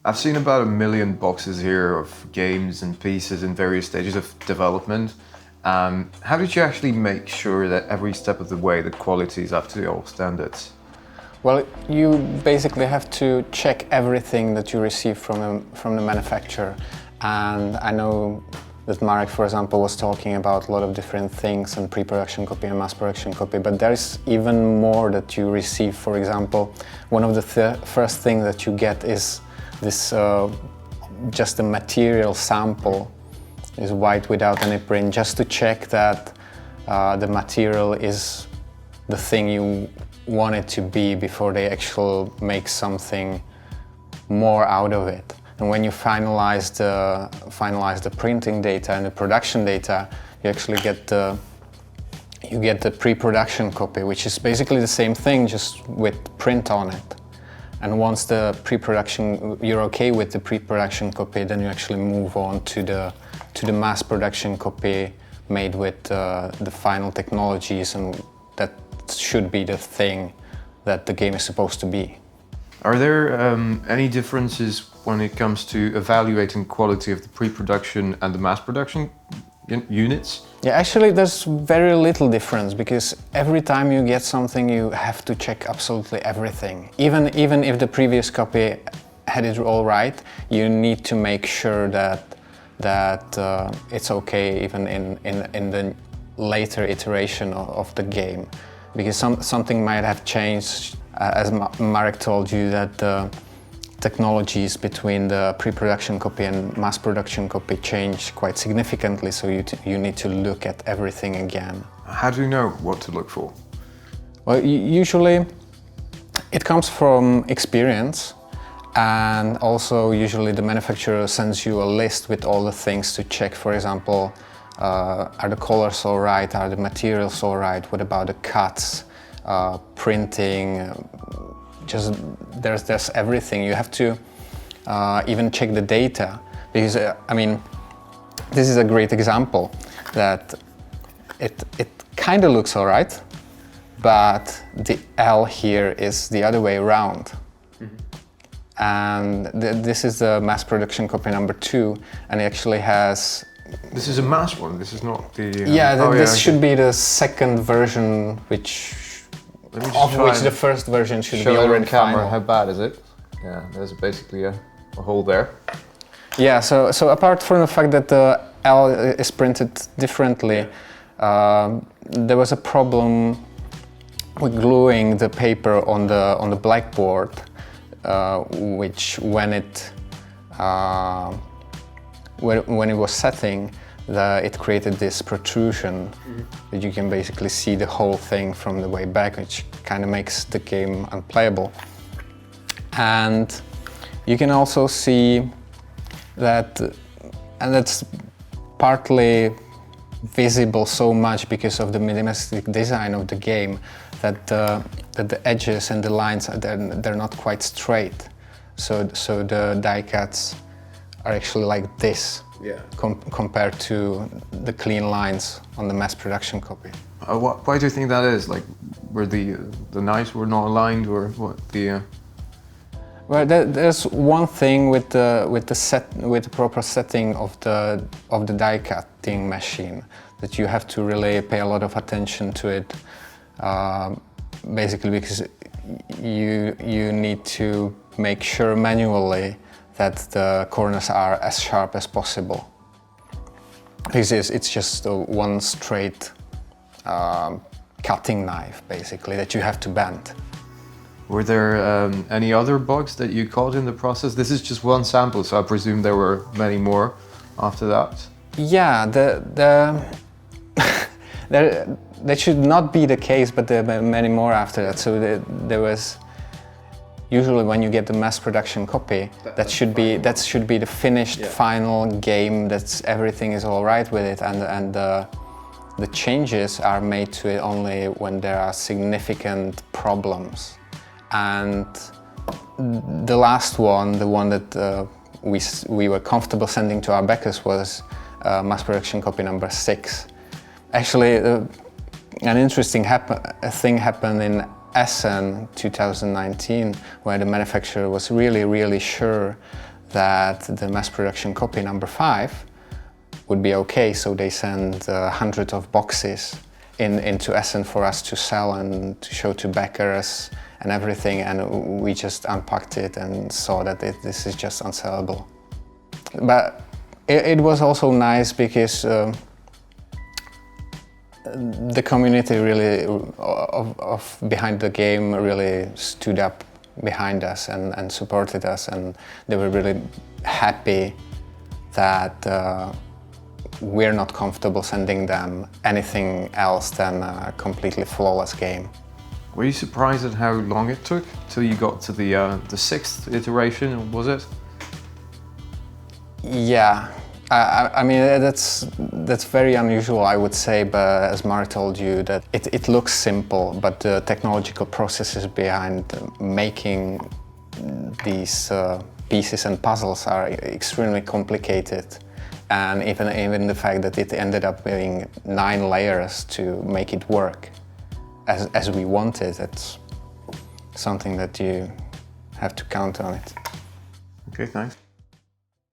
I've seen about 1 million boxes here of games and pieces in various stages of development. How did you actually make sure that every step of the way the quality is up to the old standards? Well, you basically have to check everything that you receive from the manufacturer. And I know that Marek, for example, was talking about a lot of different things and pre-production copy and mass production copy, but there's even more that you receive. For example, one of the first things that you get is this just a material sample, is white without any print, just to check that the material is the thing you want it to be before they actually make something more out of it. And when you finalize the printing data and the production data, you actually get the pre-production copy, which is basically the same thing, just with print on it. And once the pre-production, you're okay with the pre-production copy, then you actually move on to the mass production copy made with the final technologies, and that should be the thing that the game is supposed to be. Are there any differences when it comes to evaluating quality of the pre-production and the mass production units? Yeah, actually there's very little difference, because every time you get something you have to check absolutely everything. Even if the previous copy had it all right, you need to make sure that it's okay even in the later iteration of the game. Because something might have changed, as Marek told you, that the technologies between the pre-production copy and mass production copy change quite significantly, so you need to look at everything again. How do you know what to look for? Well, usually it comes from experience, and also usually the manufacturer sends you a list with all the things to check. For example, are the colors all right? Are the materials all right? What about the cuts, printing? Just there's everything. You have to even check the data, because I mean, this is a great example that it kind of looks all right, but the L here is the other way around. And this is the mass production copy number 2, and it actually has. This is a mass one. This is not the. This should be the second version, which the first version should be already on camera. final. How bad is it? Yeah, there's basically a hole there. Yeah. So apart from the fact that the L is printed differently, there was a problem with gluing the paper on the blackboard, which when it was setting, it created this protrusion that you can basically see the whole thing from the way back, which kind of makes the game unplayable. And you can also see that, and that's partly visible so much because of the minimalistic design of the game, that the edges and the lines they're not quite straight. So the die cuts are actually like this, compared to the clean lines on the mass production copy. Why do you think that is? Like, were the knives were not aligned, or what? Well, there's one thing with the proper setting of the die cutting machine, that you have to really pay a lot of attention to it. Basically, because you need to make sure manually that the corners are as sharp as possible. Because it's just one straight cutting knife, basically, that you have to bend. Were there any other bugs that you caught in the process? This is just one sample, so I presume there were many more after that. Yeah, that should not be the case, but there were many more after that. So there was. Usually, when you get the mass production copy, that should be the finished final game. That's everything is all right with it, and the changes are made to it only when there are significant problems. And the last one, the one that we were comfortable sending to our backers, was mass production copy number 6. Actually, an interesting thing happened in Essen 2019, where the manufacturer was really sure that the mass production copy number 5 would be okay, so they sent hundreds of boxes into Essen for us to sell and to show to backers and everything, and we just unpacked it and saw that this is just unsellable. But it was also nice because the community really of behind the game really stood up behind us and supported us, and they were really happy that we're not comfortable sending them anything else than a completely flawless game. Were you surprised at how long it took till you got to the 6th iteration, was it? Yeah, I mean that's very unusual, I would say. But as Mark told you, that it looks simple, but the technological processes behind making these pieces and puzzles are extremely complicated. And even the fact that it ended up being 9 layers to make it work as we wanted, it's something that you have to count on it. Okay, thanks.